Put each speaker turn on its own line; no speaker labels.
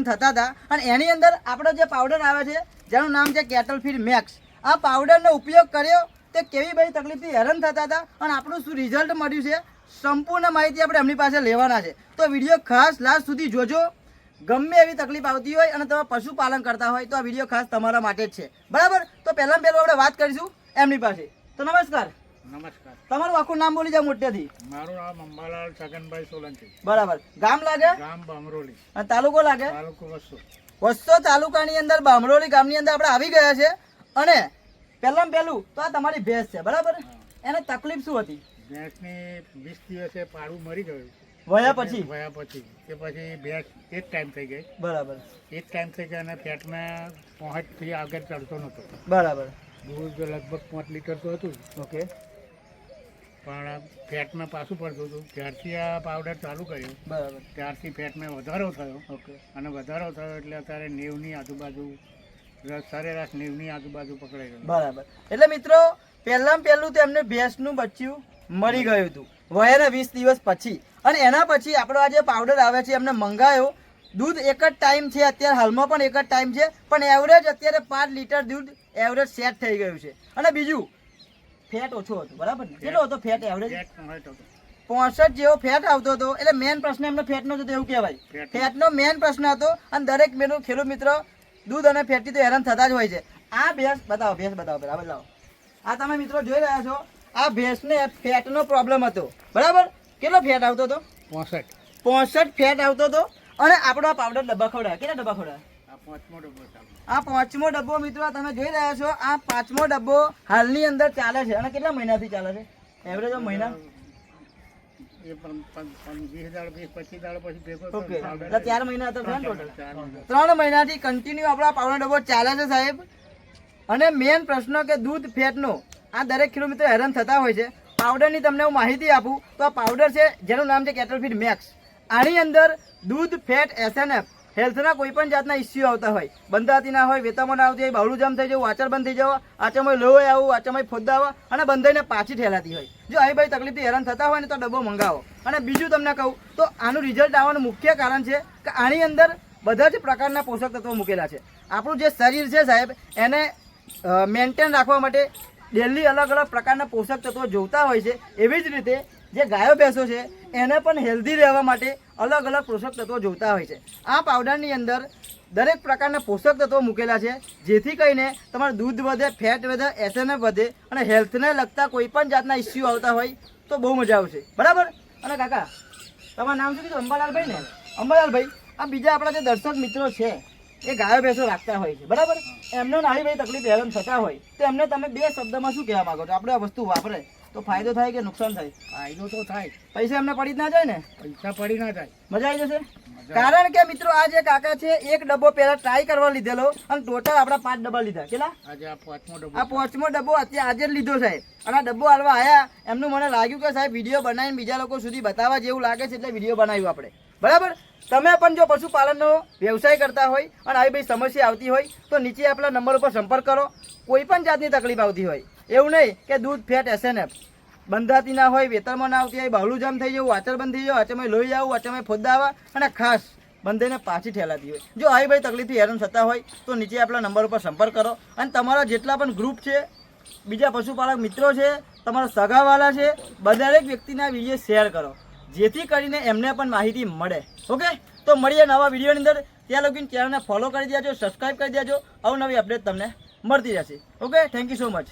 થતા હતા અને એની અંદર આપણો જે પાવડર આવે છે જેનું નામ છે કેટલ ફીડ મેક્સ, આ પાવડરનો ઉપયોગ કર્યો તે કેવી બધી તકલીફથી હેરાન થતા હતા અને આપણું શું રિઝલ્ટ મળ્યું છે સંપૂર્ણ માહિતી આપણે એમની પાસે લેવાના છે. તો વિડીયો ખાસ લાસ્ટ સુધી જોજો. ગમે એવી તકલીફ આવતી હોય અને તમે પશુપાલન કરતા હોય તો આ વિડીયો ખાસ તમારા માટે જ છે, બરાબર. તો પહેલાં આપણે વાત કરીશું એમની પાસે. તો નમસ્કાર.
નમસ્કાર.
તમારું આખું નામ બોલી જાવ મોટેથી.
મારું નામ અંબાલાલ છગનભાઈ સોલંકી.
બરાબર. ગામ લાગે?
ગામ બામરોલી.
અને તાલુકો લાગે?
તાલુકો વસ્સો.
વસ્સો તાલુકાની અંદર બામરોલી ગામની અંદર આપણે આવી ગયા છે. અને પહેલું તો આ તમારી ભેંસ છે, બરાબર. એને તકલીફ શું હતી?
ભેંસની 20 દિવસે પાડું મરી ગયું.
વયા પછી
તે પછી ભેંસ એક ટાઈમ થઈ ગઈ.
બરાબર.
એક ટાઈમ થઈ ગઈ અને ફેટમાં 5 થી આગળ ચડતો નહોતો.
બરાબર.
દૂધ લગભગ 5 લીટર તો હતું.
ઓકે.
પણ ફેટમાં પાછું પડતું હતું. ત્યારથી આ પાવડર ચાલુ કર્યો.
બરાબર.
ત્યારથી ફેટમાં વધારો થયો.
ઓકે.
અને વધારો થયો એટલે અત્યારે 90ની આજુબાજુ, સરેરાશ 90ની આજુબાજુ પકડાઈ ગયું.
બરાબર. એટલે મિત્રો પહેલું તો એમને ભેંસનું બચ્ચું મરી ગયું હતું વયાના 20 દિવસ પછી. અને એના પછી આપણો આ જે પાવડર આવે છે એમને મંગાયો. દૂધ એક જ ટાઈમ છે, અત્યારે હાલમાં પણ એક જ ટાઈમ છે, પણ એવરેજ અત્યારે 5 લીટર દૂધ એવરેજ સેટ થઈ ગયું છે. અને બીજું ફેટ ઓછો હતો, બરાબર ને? કેટલો હતો ફેટ? એવરેજ 65 જેવો ફેટ આવતો હતો. એટલે મેન પ્રશ્ન એમનો ફેટનો હતો એવું કહેવાય. ફેટનો મેન પ્રશ્ન હતો. અને દરેક ખેડૂત મિત્ર દૂધ અને ફેટથી તો હેરાન થતા જ હોય છે. આ ભેંસ બતાવો બરાબર લાવો. આ તમે મિત્રો જોઈ રહ્યા છો, આ ભેંસને ફેટનો પ્રોબ્લેમ હતો, બરાબર. કેટલો ફેટ આવતો હતો? 65 ફેટ આવતો હતો. અને આપણો આ પાવડર ડબ્બા ખવડાવ્યા. કેટલા ડબ્બા ખવડાવ્યા? આ 5મો ડબ્બો મિત્રો તમે જોઈ રહ્યા છો. આ 5મો ડબ્બો હાલની અંદર ચાલે છે. અને કેટલા મહિનાથી ચાલે છે? એવરેજ મહિના 4 મહિના હતા ટોટલ. 3 મહિનાથી કન્ટિન્યુ આપણા પાવડર ડબ્બો ચાલે છે સાહેબ. અને મેન પ્રશ્ન કે દૂધ ફેટનો આ દરેક કિલોમીટર હેરાન થતા હોય છે. પાવડરની તમને હું માહિતી આપું તો આ પાવડર છે જેનું નામ છે કેટલ ફીડ મેક્સ. આની અંદર દૂધ, ફેટ, SNF હેલ્થના કોઈ પણ જાતના ઇસ્યુ આવતા હોય, બંધાતી ના હોય, વેતામાં ના આવતી હોય, બાવળું જામ થઈ જવું, વાચર બંધ થઈ જવા, આચામાં લોહી આવું, આચામાં ફોદ્દા આવવા અને બંધાઈને પાછી ઠેલાતી હોય. જો આવી બધી તકલીફથી હેરાન થતા હોય ને તો ડબ્બો મંગાવો. અને બીજું તમને કહું તો આનું રિઝલ્ટ આવવાનું મુખ્ય કારણ છે કે આની અંદર બધા જ પ્રકારના પોષક તત્વો મૂકેલા છે. આપણું જે શરીર છે સાહેબ એને મેન્ટેન રાખવા માટે ડેલી અલગ અલગ પ્રકારના પોષક તત્વો જોઈતા હોય છે. એવી જ રીતે જે ગાયો ભેંસો છે એને પણ હેલ્ધી રહેવા માટે અલગ અલગ પોષક તત્વો જોઈતા હોય છે. આ પાવડરની અંદર દરેક પ્રકારના પોષક તત્વો મૂકેલા છે જેથી કરીને તમારું દૂધ વધે, ફેટ વધે, SNF વધે અને હેલ્થને લગતા કોઈ પણ જાતના ઇસ્યુ આવતા હોય તો બહુ મજા આવશે, બરાબર. અને કાકા તમારું નામ શું કીધું? અંબાલાલભાઈ ને? અંબાલાલભાઈ, આ બીજા આપણા જે દર્શક મિત્રો છે એ ગાયો ભેંસો રાખતા હોય છે, બરાબર. એમને નાની ભાઈ તકલીફ હેરાન થતા હોય તો એમને તમે 2 શબ્દમાં શું કહેવા માંગો છો? આપણે આ વસ્તુ વાપરે તો ફાયદો થાય કે નુકસાન થાય?
ફાયદો તો થાય.
પૈસા એમને પડી જ ના જાય ને?
પૈસા પડી ના જાય.
મજા આવી જશે. કારણ કે મિત્રો આ જે કાકા છે એક ડબ્બો પહેલા ટ્રાય કરવા લીધેલો અને ટોટલ આપણા 5 ડબ્બા લીધા. કેટલા?
આજે આ 5મો ડબ્બો.
આ 5મો ડબ્બો અત્યારે આજે જ લીધો સાહેબ. અને આ ડબ્બો હાલવા આયા એમનું મને લાગ્યું કે સાહેબ વિડીયો બનાવીને બીજા લોકો સુધી બતાવવા જેવું લાગે છે એટલે વિડીયો બનાવ્યું આપણે, બરાબર. તમે પણ જો પશુપાલનનો વ્યવસાય કરતા હોય અને આવી બધી સમસ્યા આવતી હોય તો નીચે આપણા નંબર ઉપર સંપર્ક કરો. કોઈ પણ જાતની તકલીફ આવતી હોય, એવું નહીં કે દૂધ, ફેટ, SNF બંધાતી ના હોય, વેતરમાં ના આવતી હોય, બાવળું જામ થઈ જવું, વાચર બંધ થઈ જવું, આચામાં લોહી આવું, આચામાં ફોદ્દા આવવા અને ખાસ બંધાઈને પાછી ઠેલાતી હોય. જો આવી બધી તકલીફથી હેરાન થતા હોય તો નીચે આપણા નંબર ઉપર સંપર્ક કરો. અને તમારા જેટલા પણ ગ્રુપ છે, બીજા પશુપાલક મિત્રો છે, તમારા સગાવાલા છે, દરેક વ્યક્તિના વિડીયો શેર કરો જેથી કરીને એમને પણ માહિતી મળે. ઓકે, તો મળીએ નવા વિડીયોની અંદર. ત્યાં લગીને ચેનલને ફોલો કરી દેજો, સબસ્ક્રાઈબ કરી દેજો. અવનવી અપડેટ તમને મળતી રહેશે. Okay, thank you so much.